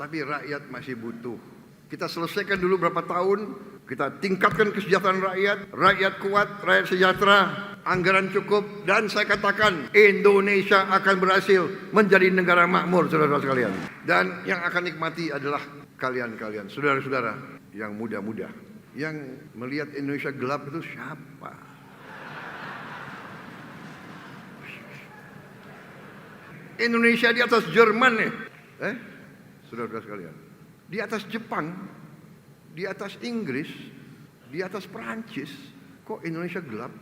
tapi rakyat masih butuh. Kita selesaikan dulu berapa tahun, kita tingkatkan kesejahteraan rakyat kuat, rakyat sejahtera, anggaran cukup, dan saya katakan Indonesia akan berhasil menjadi negara makmur, saudara-saudara sekalian. Dan yang akan nikmati adalah kalian-kalian, saudara-saudara yang muda-muda. Yang melihat Indonesia gelap itu siapa? Indonesia di atas Jerman nih, saudara-saudara sekalian. Di atas Jepang, di atas Inggris, di atas Perancis, kok Indonesia gelap?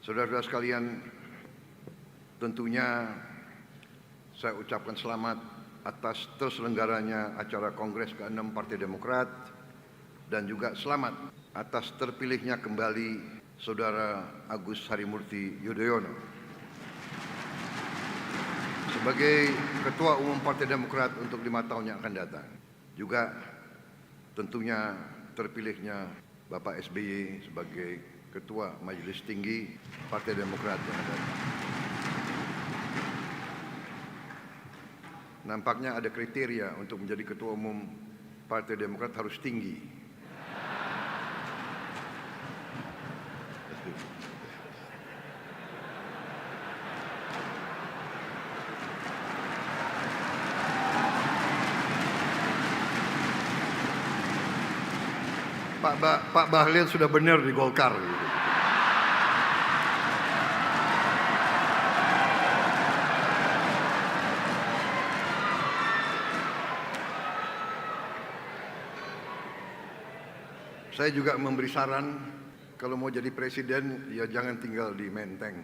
Saudara-saudara sekalian, tentunya saya ucapkan selamat atas terselenggaranya acara Kongres ke-6 Partai Demokrat dan juga selamat atas terpilihnya kembali Saudara Agus Harimurti Yudhoyono sebagai Ketua Umum Partai Demokrat untuk 5 tahun yang akan datang. Juga tentunya terpilihnya Bapak SBY sebagai Ketua Majelis Tinggi Partai Demokrat yang ada. Nampaknya ada kriteria untuk menjadi Ketua Umum Partai Demokrat harus tinggi. Pak Bahlil sudah benar di Golkar. Gitu. Saya juga memberi saran kalau mau jadi presiden ya jangan tinggal di Menteng.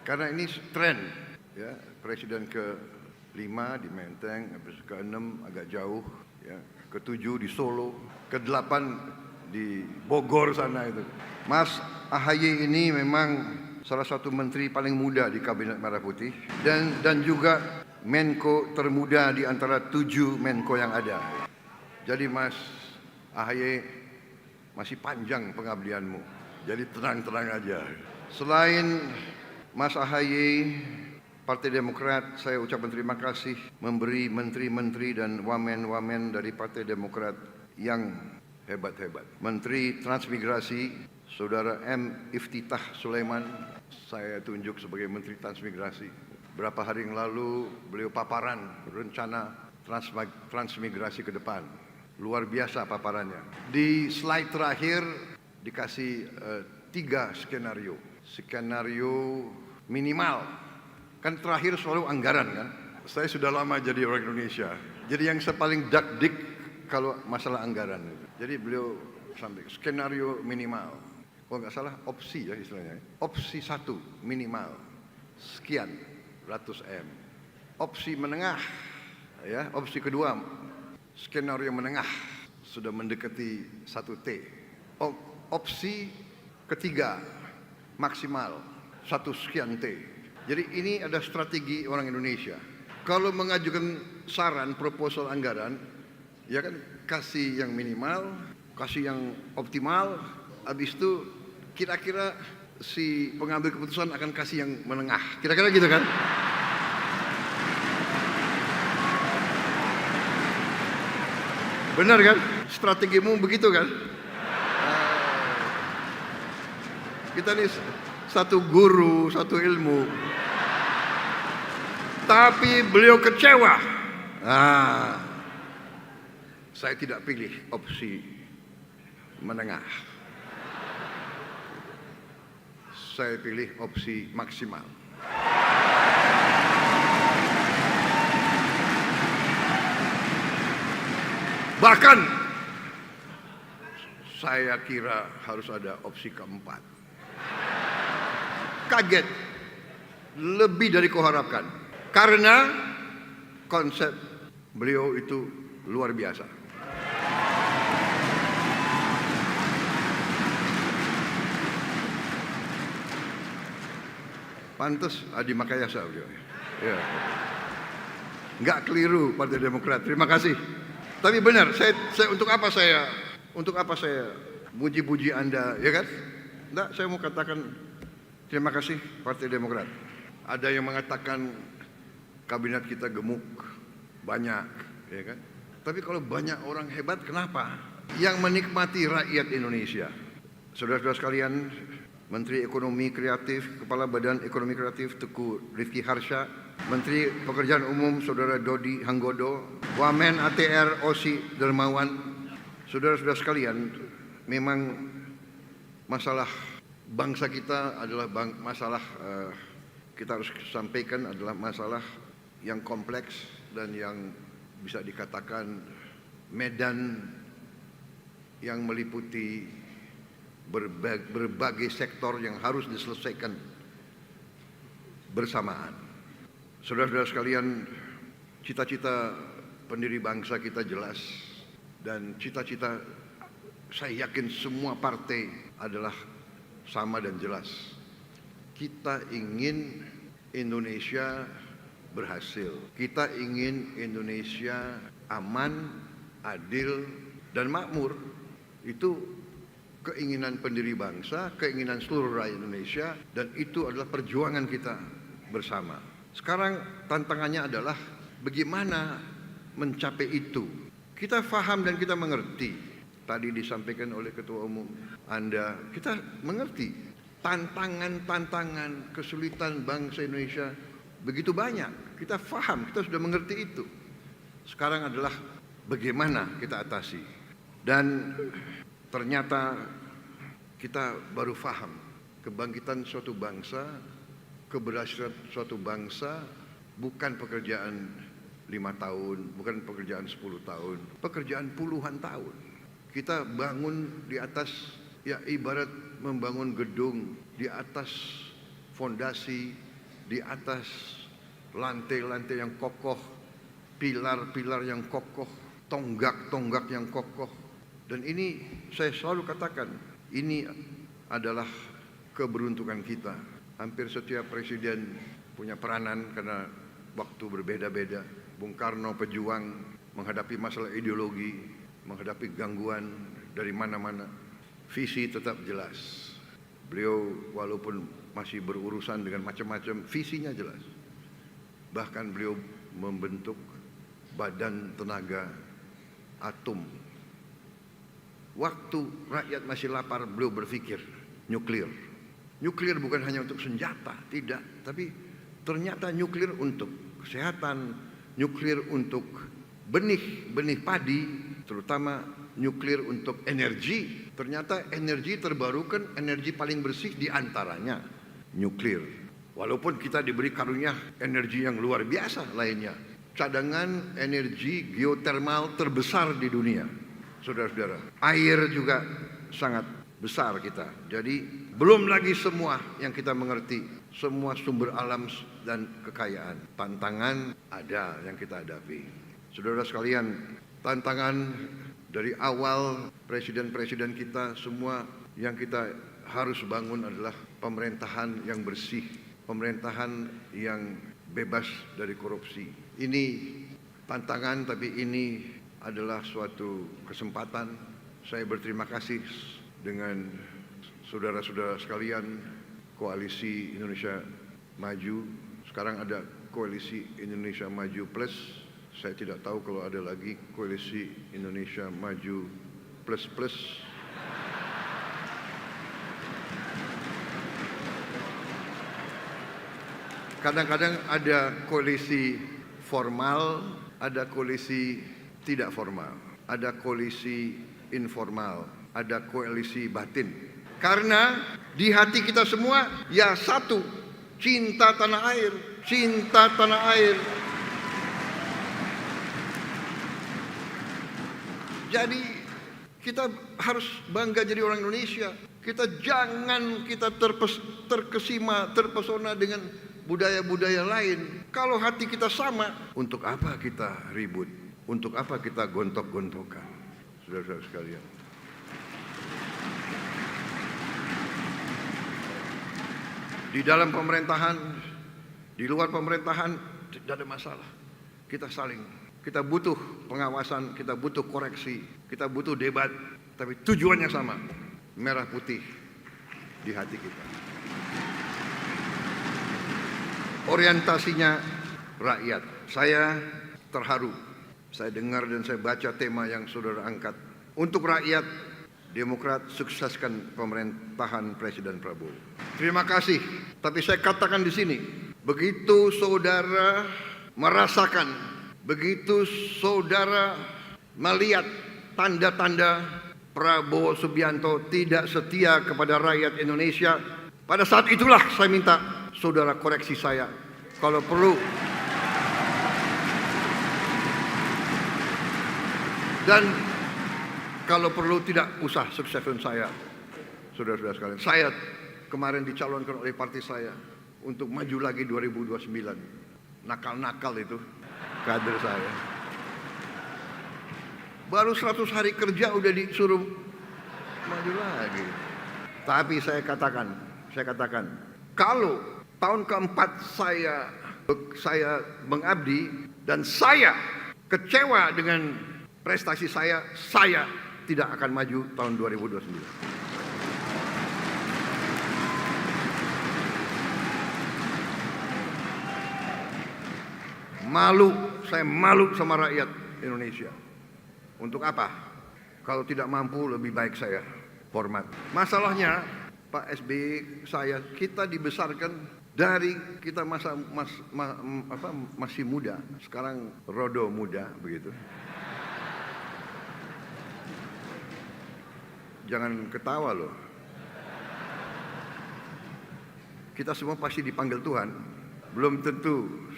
Karena ini tren ya, presiden ke-5 di Menteng, habis ke-6 agak jauh. Ya, ke-7 di Solo, ke-8 di Bogor sana itu. Mas AHY ini memang salah satu menteri paling muda di Kabinet Merah Putih dan juga Menko termuda di antara 7 Menko yang ada. Jadi Mas AHY masih panjang pengabdianmu. Jadi tenang-tenang aja. Selain Mas AHY, Partai Demokrat, saya ucapkan terima kasih memberi menteri-menteri dan wamen-wamen dari Partai Demokrat yang hebat-hebat. Menteri Transmigrasi, Saudara M. Iftitah Sulaiman, saya tunjuk sebagai Menteri Transmigrasi. Berapa hari yang lalu beliau paparan rencana transmigrasi ke depan. Luar biasa paparannya. Di slide terakhir dikasih 3 skenario. Skenario minimal. Kan terakhir selalu anggaran kan. Saya sudah lama jadi orang Indonesia. Jadi yang saya paling dakdik kalau masalah anggaran. Jadi beliau sampai skenario minimal. Kalau nggak salah opsi ya istilahnya. Opsi 1 minimal sekian ratus M. Opsi menengah ya. Opsi kedua skenario menengah sudah mendekati 1 T. Opsi ketiga maksimal 1 sekian T. Jadi ini ada strategi orang Indonesia. Kalau mengajukan saran, proposal anggaran, ya kan kasih yang minimal, kasih yang optimal, habis itu kira-kira si pengambil keputusan akan kasih yang menengah. Kira-kira gitu kan? Benar kan? Strategimu begitu kan? Kita nih satu guru, satu ilmu. Tapi beliau kecewa. Saya tidak pilih opsi menengah. Saya pilih opsi maksimal. Bahkan saya kira harus ada opsi keempat. Kaget lebih dari kau harapkan. Karena konsep beliau itu luar biasa. Pantes Adi Makayasa beliau. Ya. Nggak keliru Partai Demokrat. Terima kasih. Tapi benar, untuk apa saya puji-puji Anda, ya kan? Nggak, saya mau katakan terima kasih Partai Demokrat. Ada yang mengatakan kabinet kita gemuk, banyak, ya kan? Tapi kalau banyak orang hebat, kenapa? Yang menikmati rakyat Indonesia. Saudara-saudara sekalian, Menteri Ekonomi Kreatif, Kepala Badan Ekonomi Kreatif Teguh Rifki Harsha, Menteri Pekerjaan Umum Saudara Dodi Hanggodo, Wamen ATR Osi Dermawan. Saudara-saudara sekalian, memang masalah bangsa kita adalah masalah kita harus sampaikan adalah masalah yang kompleks dan yang bisa dikatakan medan yang meliputi berbagai sektor yang harus diselesaikan bersamaan. Saudara-saudara sekalian, cita-cita pendiri bangsa kita jelas dan cita-cita saya yakin semua partai adalah sama dan jelas. Kita ingin Indonesia berhasil. Kita ingin Indonesia aman, adil, dan makmur. Itu keinginan pendiri bangsa, keinginan seluruh rakyat Indonesia, dan itu adalah perjuangan kita bersama. Sekarang tantangannya adalah bagaimana mencapai itu. Kita faham dan kita mengerti. Tadi disampaikan oleh Ketua Umum Anda, kita mengerti tantangan-tantangan kesulitan bangsa Indonesia begitu banyak. Kita faham, kita sudah mengerti itu. Sekarang adalah bagaimana kita atasi. Dan ternyata kita baru faham kebangkitan suatu bangsa, keberhasilan suatu bangsa bukan pekerjaan 5 tahun, bukan pekerjaan 10 tahun, pekerjaan puluhan tahun. Kita bangun di atas, ya ibarat membangun gedung di atas fondasi, di atas lantai-lantai yang kokoh, pilar-pilar yang kokoh, tonggak-tonggak yang kokoh. Dan ini saya selalu katakan, ini adalah keberuntungan kita. Hampir setiap presiden punya peranan karena waktu berbeda-beda. Bung Karno pejuang menghadapi masalah ideologi, menghadapi gangguan dari mana-mana. Visi tetap jelas. Beliau walaupun masih berurusan dengan macam-macam, visinya jelas. Bahkan beliau membentuk Badan Tenaga Atom. Waktu rakyat masih lapar, beliau berpikir nuklir. Nuklir bukan hanya untuk senjata, tidak. Tapi ternyata nuklir untuk kesehatan, nuklir untuk benih padi, terutama nuklir untuk energi. Ternyata energi terbarukan, energi paling bersih diantaranya nuklir. Walaupun kita diberi karunia energi yang luar biasa lainnya. Cadangan energi geotermal terbesar di dunia. Saudara-saudara, air juga sangat besar kita. Jadi belum lagi semua yang kita mengerti, semua sumber alam dan kekayaan. Tantangan ada yang kita hadapi. Saudara sekalian, tantangan dari awal presiden-presiden kita, semua yang kita harus bangun adalah pemerintahan yang bersih, pemerintahan yang bebas dari korupsi. Ini tantangan, tapi ini adalah suatu kesempatan. Saya berterima kasih dengan saudara-saudara sekalian, Koalisi Indonesia Maju. Sekarang ada Koalisi Indonesia Maju Plus. Saya tidak tahu kalau ada lagi Koalisi Indonesia Maju Plus Plus. Kadang-kadang ada koalisi formal, ada koalisi tidak formal, ada koalisi informal, ada koalisi batin. Karena di hati kita semua ya satu, cinta tanah air, cinta tanah air. Jadi kita harus bangga jadi orang Indonesia. Kita jangan terkesima, terpesona dengan budaya-budaya lain. Kalau hati kita sama, untuk apa kita ribut? Untuk apa kita gontok-gontokan? Saudara-saudara sekalian. Di dalam pemerintahan, di luar pemerintahan, tidak ada masalah. Kita butuh pengawasan, kita butuh koreksi, kita butuh debat, tapi tujuannya sama, merah putih di hati kita. Orientasinya rakyat. Saya terharu, saya dengar dan saya baca tema yang saudara angkat. Untuk rakyat, Demokrat sukseskan pemerintahan Presiden Prabowo. Terima kasih. Tapi saya katakan di sini, begitu saudara merasakan, begitu saudara melihat tanda-tanda Prabowo Subianto tidak setia kepada rakyat Indonesia, pada saat itulah saya minta saudara koreksi saya. Kalau perlu, dan kalau perlu tidak usah sukseskan saya, saudara-saudara sekalian. Saya kemarin dicalonkan oleh partai saya untuk maju lagi 2029. Nakal-nakal itu kader saya. Baru 100 hari kerja udah disuruh maju lagi. Tapi saya katakan, kalau tahun keempat saya mengabdi dan saya kecewa dengan prestasi saya tidak akan maju tahun 2029. Saya malu sama rakyat Indonesia. Untuk apa? Kalau tidak mampu lebih baik saya format. Masalahnya Pak SBY, kita dibesarkan dari kita masih muda, sekarang rodo muda begitu. Jangan ketawa loh. Kita semua pasti dipanggil Tuhan. Belum tentu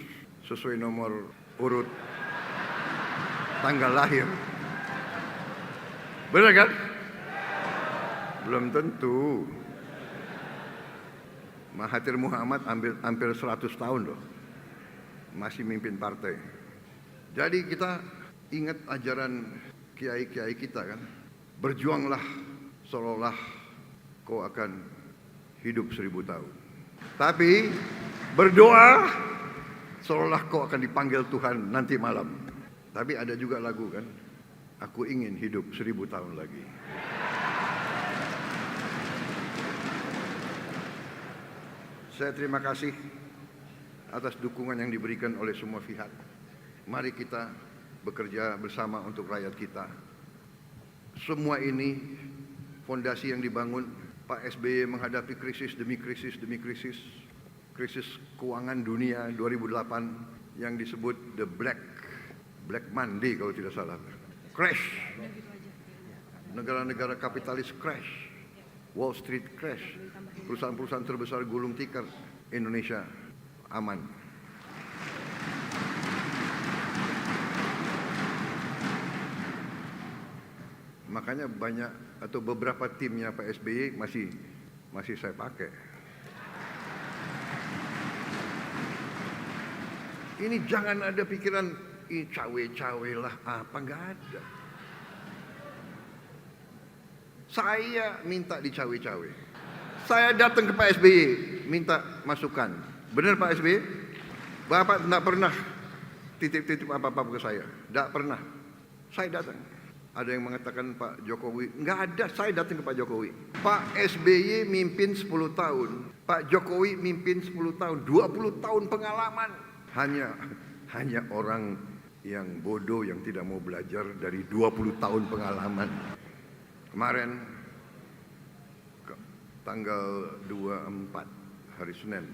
sesuai nomor urut tanggal lahir. Benar kan? Belum tentu. Mahathir Muhammad hampir 100 tahun loh. Masih mimpin partai. Jadi kita ingat ajaran kiai-kiai kita kan. Berjuanglah seolah-olah kau akan hidup 1000 tahun. Tapi berdoa seolah kau akan dipanggil Tuhan nanti malam. Tapi ada juga lagu kan, aku ingin hidup 1000 tahun lagi. Saya terima kasih atas dukungan yang diberikan oleh semua pihak. Mari kita bekerja bersama untuk rakyat kita. Semua ini fondasi yang dibangun Pak SBY menghadapi krisis demi krisis demi krisis. Krisis keuangan dunia 2008 yang disebut the Black Monday kalau tidak salah. Crash. Negara-negara kapitalis crash. Wall Street crash. Perusahaan-perusahaan terbesar gulung tikar. Indonesia aman. Makanya banyak atau beberapa timnya Pak SBY masih saya pakai. Ini jangan ada pikiran cawe-cawe lah apa, nggak ada. Saya minta dicawe-cawe. Saya datang ke Pak SBY minta masukan. Benar Pak SBY? Bapak tidak pernah titip-titip apa-apa ke saya. Tidak pernah. Saya datang. Ada yang mengatakan Pak Jokowi, enggak ada, saya datang ke Pak Jokowi. Pak SBY mimpin 10 tahun, Pak Jokowi mimpin 10 tahun, 20 tahun pengalaman. Hanya orang yang bodoh yang tidak mau belajar dari 20 tahun pengalaman. Kemarin tanggal 24 hari Senin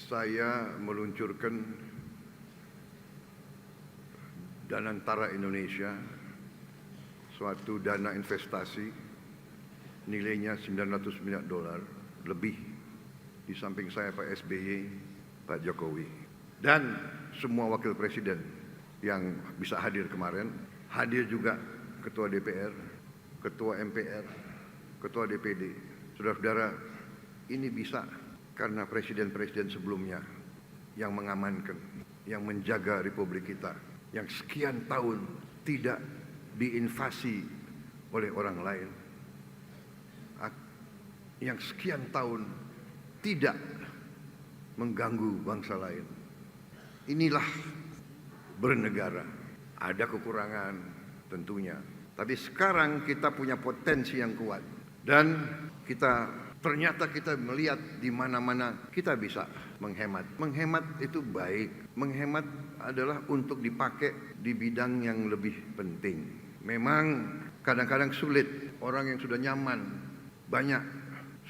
saya meluncurkan Danantara Indonesia, suatu dana investasi nilainya $900 miliar lebih. Di samping saya Pak SBY, Pak Jokowi, dan semua wakil presiden yang bisa hadir kemarin. Hadir juga Ketua DPR, Ketua MPR, Ketua DPD. Saudara-saudara, ini bisa karena presiden-presiden sebelumnya yang mengamankan, yang menjaga republik kita, yang sekian tahun tidak diinvasi oleh orang lain, yang sekian tahun tidak mengganggu bangsa lain. Inilah bernegara. Ada kekurangan tentunya, tapi sekarang kita punya potensi yang kuat dan ternyata kita melihat di mana-mana kita bisa menghemat. Menghemat itu baik. Menghemat adalah untuk dipakai di bidang yang lebih penting. Memang kadang-kadang sulit, orang yang sudah nyaman, banyak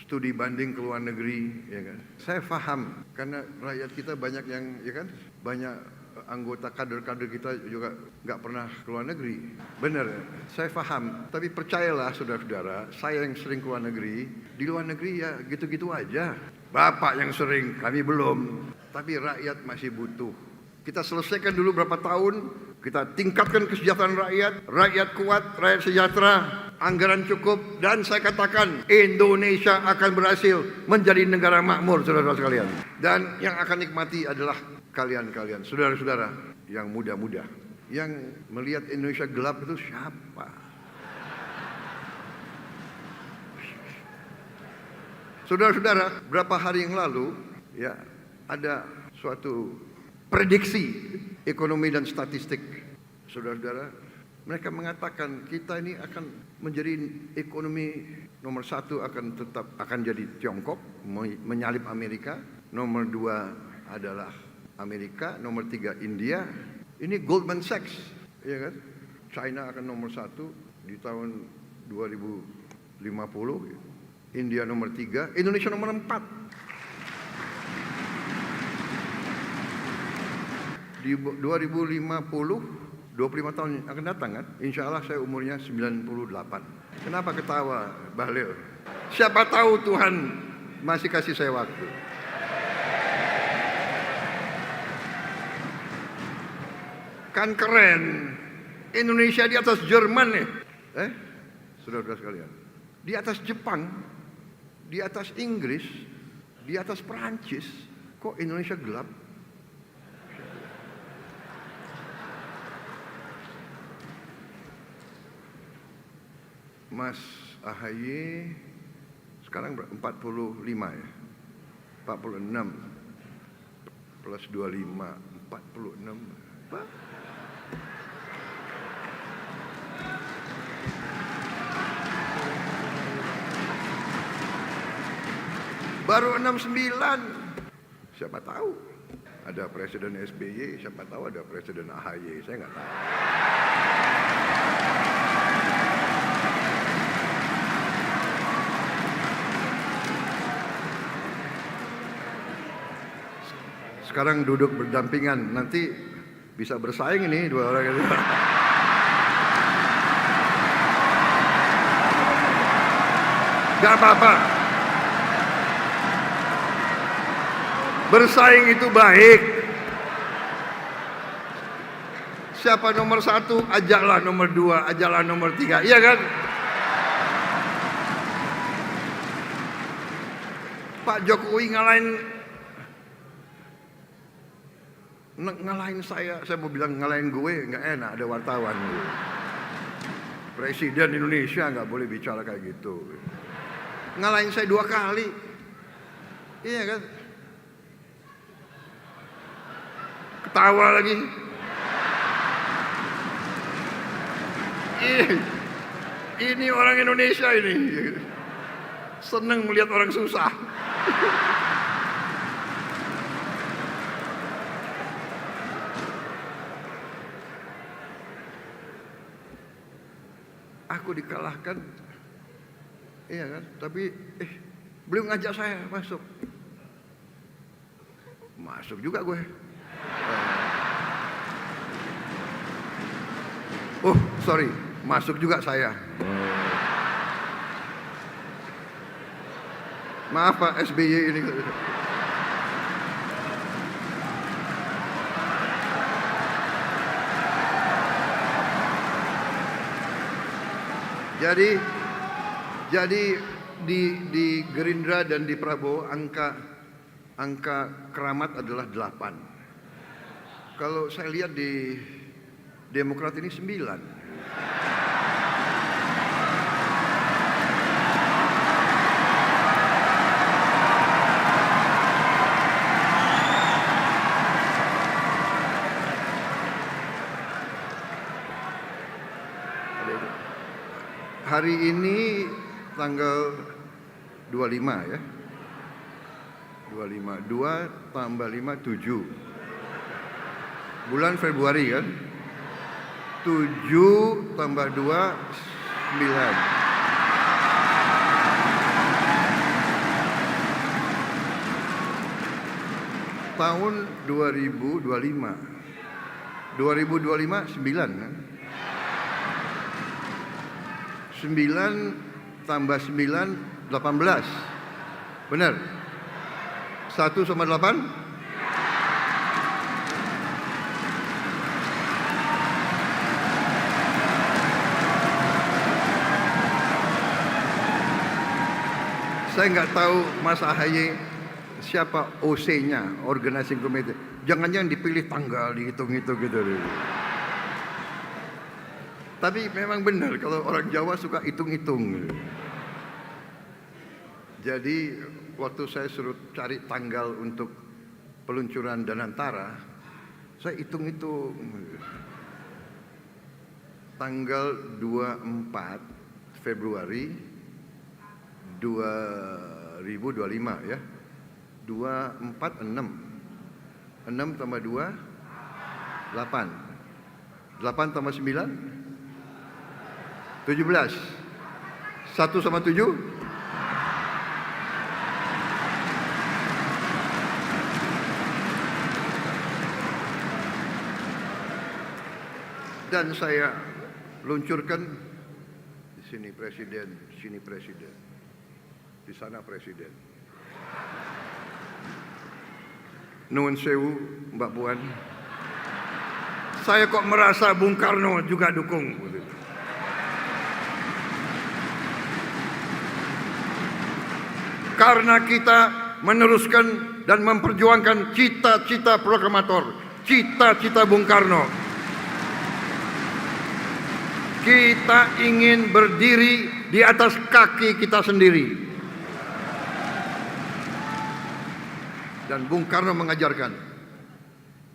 studi banding ke luar negeri, ya kan. Saya paham karena rakyat kita banyak yang, ya kan, banyak anggota kader-kader kita juga nggak pernah ke luar negeri. Benar, saya paham. Tapi percayalah saudara-saudara, saya yang sering ke luar negeri, di luar negeri ya gitu-gitu aja. Bapak yang sering, kami belum. Tapi rakyat masih butuh. Kita selesaikan dulu berapa tahun, kita tingkatkan kesejahteraan rakyat, rakyat kuat, rakyat sejahtera, anggaran cukup, dan saya katakan Indonesia akan berhasil menjadi negara makmur, saudara-saudara sekalian. Dan yang akan nikmati adalah kalian-kalian, saudara-saudara yang muda-muda, yang melihat Indonesia gelap itu siapa? Saudara-saudara, berapa hari yang lalu ya ada suatu prediksi ekonomi dan statistik. Saudara-saudara, mereka mengatakan kita ini akan menjadi ekonomi nomor 1 akan jadi Tiongkok, menyalip Amerika. Nomor 2 adalah Amerika, nomor 3 India. Ini Goldman Sachs, ya kan? China akan nomor 1 di tahun 2050. India nomor 3, Indonesia nomor 4. Di 2050, 25 tahun akan datang kan? Insya Allah saya umurnya 98. Kenapa ketawa, Bahlil? Siapa tahu Tuhan masih kasih saya waktu. Kan keren. Indonesia di atas Jerman nih. Saudara-saudara sekalian. Di atas Jepang, di atas Inggris, di atas Perancis. Kok Indonesia gelap? Mas AHY sekarang 45 ya. 46 plus 25, 46. Apa? Baru 69. Siapa tahu ada Presiden SBY, siapa tahu ada Presiden AHY, saya nggak tahu. Sekarang duduk berdampingan, nanti bisa bersaing ini dua orang itu. Gak apa-apa. Bersaing itu baik. Siapa nomor 1, ajaklah nomor 2, ajaklah nomor 3, iya kan? Pak Jokowi ngalahin saya mau bilang ngalahin gue, nggak enak, ada wartawan. Presiden Indonesia nggak boleh bicara kayak gitu. Ngalahin saya 2 kali, iya kan? Ketawa lagi. Ini orang Indonesia ini senang melihat orang susah. Aku dikalahkan, iya kan? Tapi beliau ngajak saya masuk juga gue. Oh sorry, masuk juga saya. Maaf Pak SBY ini. Jadi di Gerindra dan di Prabowo angka angka keramat adalah 8. Kalau saya lihat di Demokrat ini 9. Hari ini tanggal 25 ya. 25, 2 tambah 5, 7. Bulan Februari kan. 7 tambah 2, 9. Tahun 2025. 2025, 9 kan. 9 tambah 9, 18. Benar? 1 sama 8? Saya nggak tahu Mas AHY siapa OC-nya, Organizing Committee. Jangan-jangan dipilih tanggal, dihitung-hitung gitu. Tapi memang benar kalau orang Jawa suka hitung-hitung. Jadi waktu saya suruh cari tanggal untuk peluncuran Danantara, saya hitung-hitung. Tanggal 24 Februari 2025 ya. 24, 6. 6 tambah 2, 8. 8 tambah 9, 17. 1 sama 7? Dan saya luncurkan di sini presiden, sini presiden, di sana presiden. Nuwun sewu Mbak Puan. Saya kok merasa Bung Karno juga dukung. Karena kita meneruskan dan memperjuangkan cita-cita proklamator, cita-cita Bung Karno. Kita ingin berdiri di atas kaki kita sendiri. Dan Bung Karno mengajarkan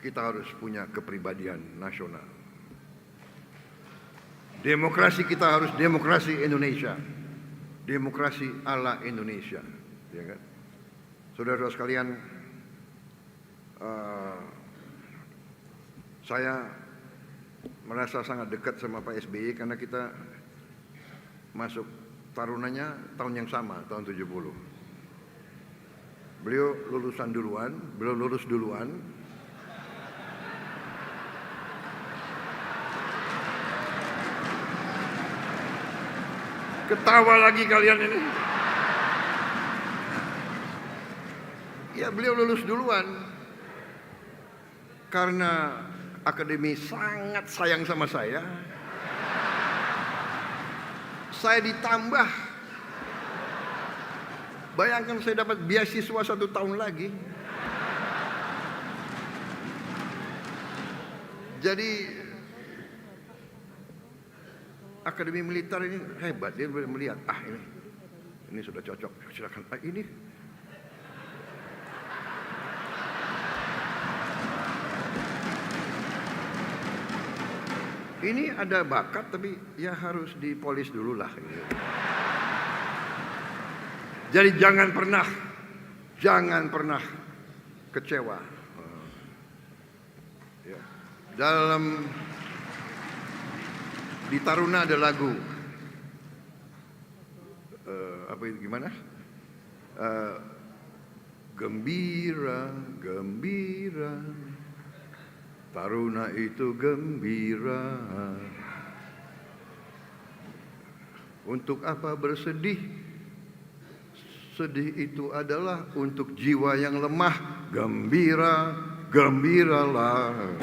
kita harus punya kepribadian nasional. Demokrasi kita harus demokrasi Indonesia. Demokrasi ala Indonesia. Ya kan? Saudara-saudara sekalian, saya merasa sangat dekat sama Pak SBY karena kita masuk tarunanya tahun yang sama, tahun 70. Beliau lulusan duluan, beliau lulus duluan. Ketawa lagi kalian ini. Ya beliau lulus duluan karena akademi sangat sayang sama saya. Saya ditambah. Bayangkan saya dapat beasiswa 1 tahun lagi. Jadi akademi militer ini hebat. Dia melihat, ini sudah cocok. Silakan. Ini ada bakat tapi ya harus dipolis dulu lah. Jadi jangan pernah kecewa. Ya. Di Taruna ada lagu. Gimana? Gembira, gembira. Taruna itu gembira. Untuk apa bersedih? Sedih itu adalah untuk jiwa yang lemah. Gembira, gembiralah.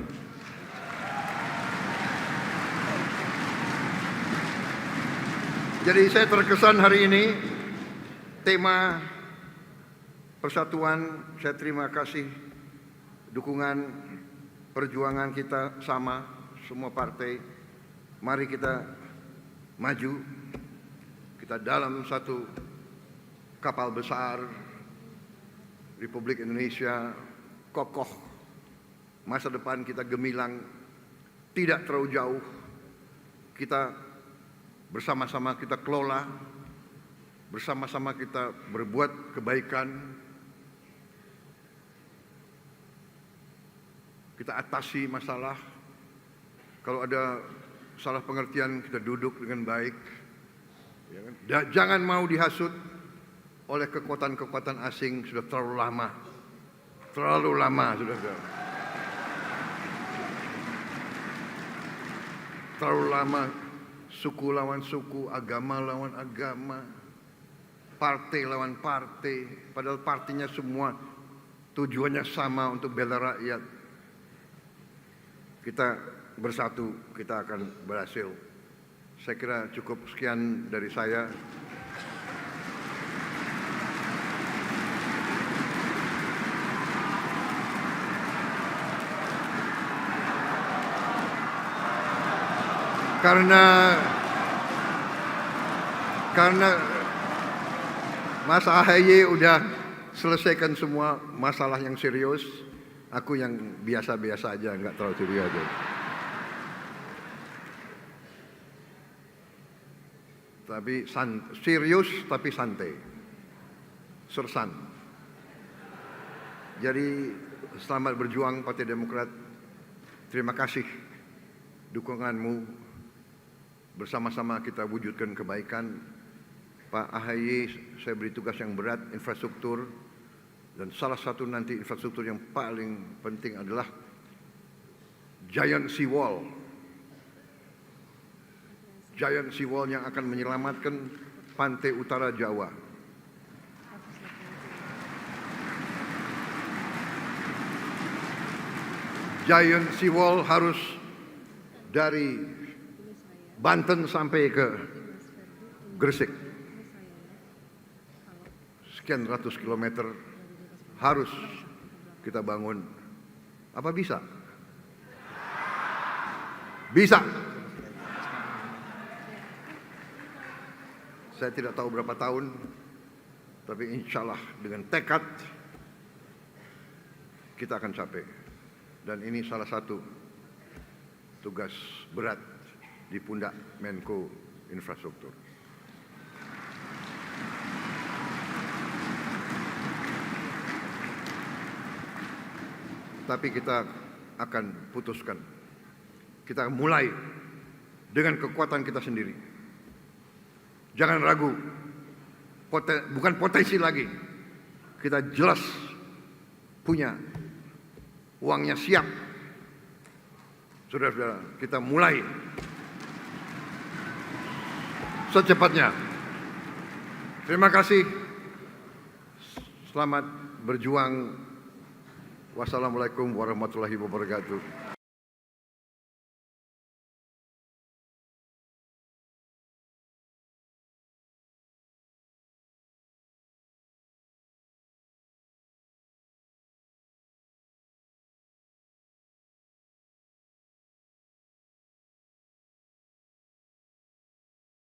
Jadi saya terkesan hari ini tema Persatuan, saya terima kasih dukungan perjuangan kita sama, semua partai. Mari kita maju, kita dalam satu kapal besar, Republik Indonesia kokoh, masa depan kita gemilang, tidak terlalu jauh. Kita bersama-sama kita kelola, bersama-sama kita berbuat kebaikan, kita atasi masalah. Kalau ada salah pengertian, kita duduk dengan baik. Ya kan? Jangan mau dihasut oleh kekuatan-kekuatan asing, sudah terlalu lama. Terlalu lama sudah. Terlalu lama, suku lawan suku, agama lawan agama, partai lawan partai, padahal partinya semua tujuannya sama, untuk bela rakyat. Kita bersatu, kita akan berhasil. Saya kira cukup sekian dari saya. Karena Mas AHY udah selesaikan semua masalah yang serius, aku yang biasa-biasa aja, nggak terlalu serius aja. Tapi serius tapi santai, sersan. Jadi selamat berjuang Partai Demokrat. Terima kasih dukunganmu. Bersama-sama kita wujudkan kebaikan. Pak AHY, saya beri tugas yang berat, infrastruktur. Dan salah satu nanti infrastruktur yang paling penting adalah Giant Seawall. Giant Seawall yang akan menyelamatkan pantai utara Jawa. Giant Seawall harus dari Banten sampai ke Gresik. Sekian ratus kilometer harus kita bangun. Apa bisa? Bisa. Saya tidak tahu berapa tahun, tapi insya Allah dengan tekad kita akan capai. Dan ini salah satu tugas berat di pundak Menko Infrastruktur. Tapi kita akan putuskan. Kita mulai dengan kekuatan kita sendiri. Jangan ragu. Bukan potensi lagi. Kita jelas punya uangnya, siap. Saudara-saudara, kita mulai secepatnya. Terima kasih. Selamat berjuang. Wassalamualaikum warahmatullahi wabarakatuh.